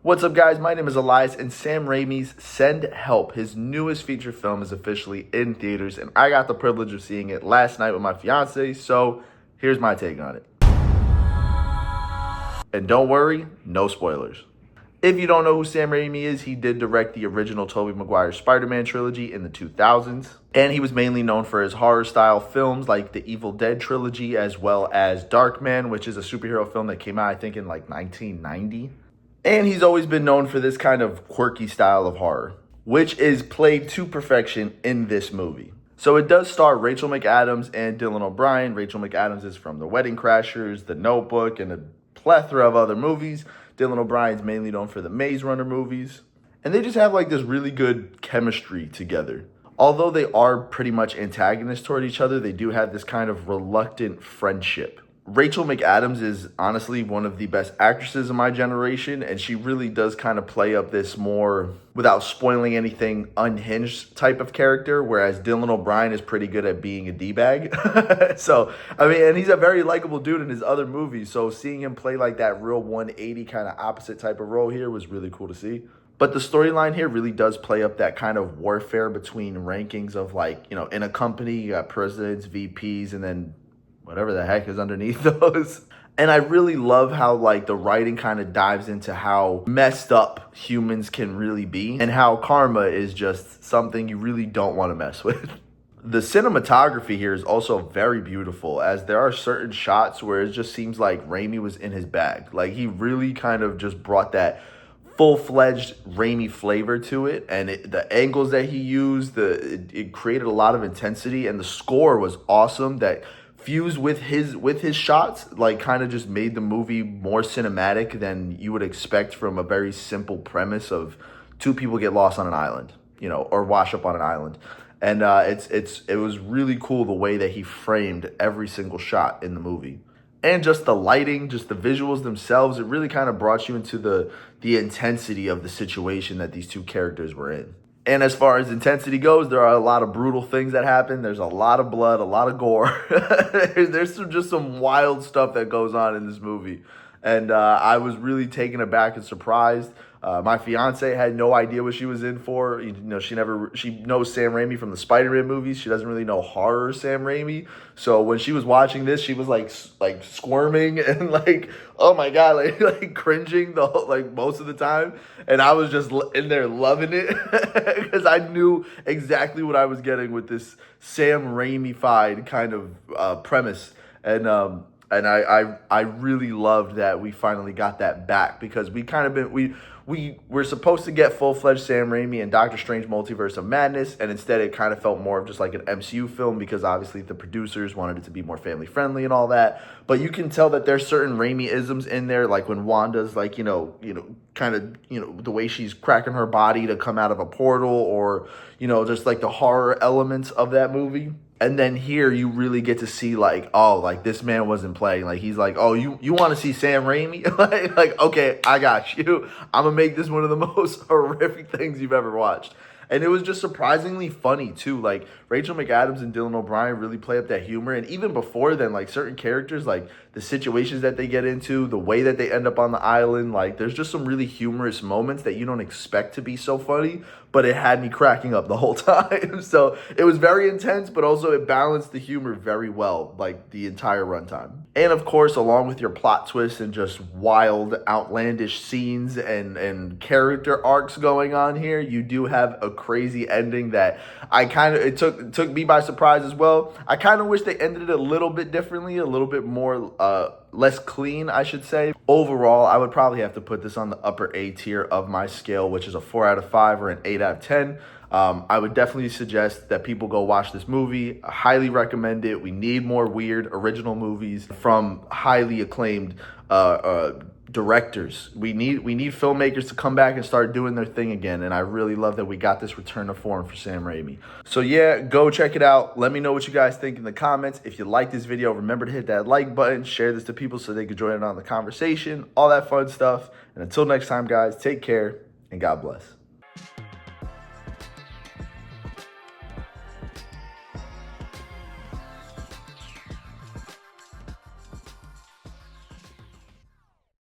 What's up, guys? My name is Elias, and Sam Raimi's Send Help, his newest feature film, is officially in theaters, and I got the privilege of seeing it last night with my fiance, so here's my take on it. And don't worry, no spoilers. If you don't know who Sam Raimi is, he did direct the original Tobey Maguire Spider-Man trilogy in the 2000s, and he was mainly known for his horror-style films like the Evil Dead trilogy, as well as Darkman, which is a superhero film that came out, I think, in like 1990. And he's always been known for this kind of quirky style of horror, which is played to perfection in this movie. So it does star Rachel McAdams and Dylan O'Brien. Rachel McAdams is from The Wedding Crashers, The Notebook, and a plethora of other movies. Dylan O'Brien's mainly known for the Maze Runner movies. And they just have like this really good chemistry together. Although they are pretty much antagonists toward each other, they do have this kind of reluctant friendship. Rachel McAdams is honestly one of the best actresses of my generation, and she really does kind of play up this more, without spoiling anything, unhinged type of character, whereas Dylan O'Brien is pretty good at being a D-bag. So, I mean, and he's a very likable dude in his other movies, so seeing him play like that real 180 kind of opposite type of role here was really cool to see. But the storyline here really does play up that kind of warfare between rankings of, like, you know, in a company, you got presidents, VPs, and then whatever the heck is underneath those. And I really love how like the writing kind of dives into how messed up humans can really be and how karma is just something you really don't want to mess with. The cinematography here is also very beautiful, as there are certain shots where it just seems like Raimi was in his bag. Like, he really kind of just brought that full-fledged Raimi flavor to it, and the angles that he used, it created a lot of intensity, and the score was awesome that fused with his shots, like, kind of just made the movie more cinematic than you would expect from a very simple premise of two people get lost on an island, you know, or wash up on an island. And it was really cool the way that he framed every single shot in the movie. And just the lighting, just the visuals themselves, it really kind of brought you into the intensity of the situation that these two characters were in. And as far as intensity goes, there are a lot of brutal things that happen. There's a lot of blood, a lot of gore. There's just some wild stuff that goes on in this movie. And I was really taken aback and surprised. My fiance had no idea what she was in for. You know, she knows Sam Raimi from the Spider-Man movies. She doesn't really know horror Sam Raimi. So when she was watching this, she was like squirming and like, oh my God, like cringing most of the time. And I was just in there loving it because I knew exactly what I was getting with this Sam Raimi-fied kind of premise. And I really loved that we finally got that back, because we're supposed to get full-fledged Sam Raimi and Doctor Strange Multiverse of Madness, and instead it kind of felt more of just like an MCU film, because obviously the producers wanted it to be more family-friendly and all that. But you can tell that there's certain Raimi-isms in there, like when Wanda's like, kind of, the way she's cracking her body to come out of a portal, or, just like the horror elements of that movie. And then here you really get to see like, oh, like this man wasn't playing. Like, he's like, oh, you want to see Sam Raimi? like, okay, I got you. I'm going to make this one of the most horrific things you've ever watched. And it was just surprisingly funny, too. Like, Rachel McAdams and Dylan O'Brien really play up that humor. And even before then, like, certain characters, like, the situations that they get into, the way that they end up on the island, like, there's just some really humorous moments that you don't expect to be so funny. But it had me cracking up the whole time. So it was very intense, but also it balanced the humor very well, like, the entire runtime. And, of course, along with your plot twists and just wild, outlandish scenes and character arcs going on here, you do have a crazy ending that it took me by surprise as well. I kind of wish they ended it a little bit differently, a little bit more less clean, I should say. Overall, I would probably have to put this on the upper A tier of my scale, which is a 4 out of 5 or an 8 out of 10. I would definitely suggest that people go watch this movie. I highly recommend it. We need more weird original movies from highly acclaimed directors. We need filmmakers to come back and start doing their thing again, and I really love that we got this return to form for Sam Raimi. So yeah, go check it out. Let me know what you guys think in the comments. If you like this video, remember to hit that like button, share this to people so they can join in on the conversation, all that fun stuff. And until next time, guys, take care and God bless.